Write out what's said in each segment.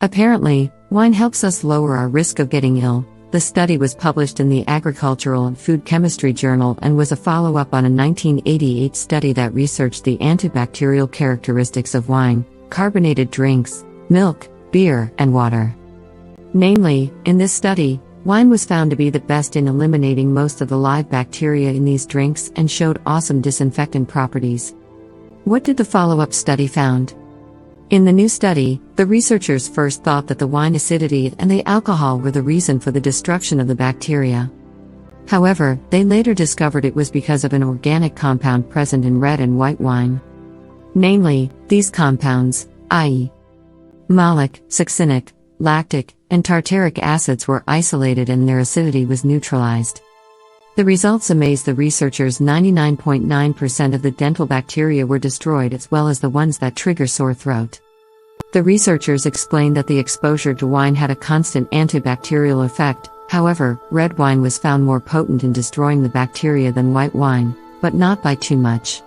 Apparently, wine helps us lower our risk of getting ill. The study was published in the Agricultural and Food Chemistry Journal and was a follow-up on a 1988 study that researched the antibacterial characteristics of wine, carbonated drinks, milk, beer, and water. Namely, in this study, wine was found to be the best in eliminating most of the live bacteria in these drinks and showed awesome disinfectant properties. What did the follow-up study found? In the new study, the researchers first thought that the wine acidity and the alcohol were the reason for the destruction of the bacteria. However, they later discovered it was because of an organic compound present in red and white wine. Namely, these compounds, i.e., malic, succinic, lactic, and tartaric acids were isolated and their acidity was neutralized. The results amazed the researchers. 99.9% of the dental bacteria were destroyed, as well as the ones that trigger sore throat. The researchers explained that the exposure to wine had a constant antibacterial effect. However, red wine was found more potent in destroying the bacteria than white wine, but not by too much.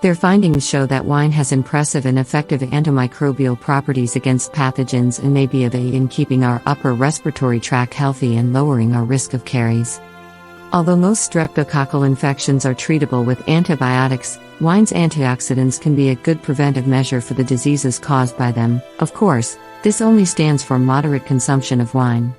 Their findings show that wine has impressive and effective antimicrobial properties against pathogens and may be of aid in keeping our upper respiratory tract healthy and lowering our risk of caries. Although most streptococcal infections are treatable with antibiotics, wine's antioxidants can be a good preventive measure for the diseases caused by them. Of course, this only stands for moderate consumption of wine.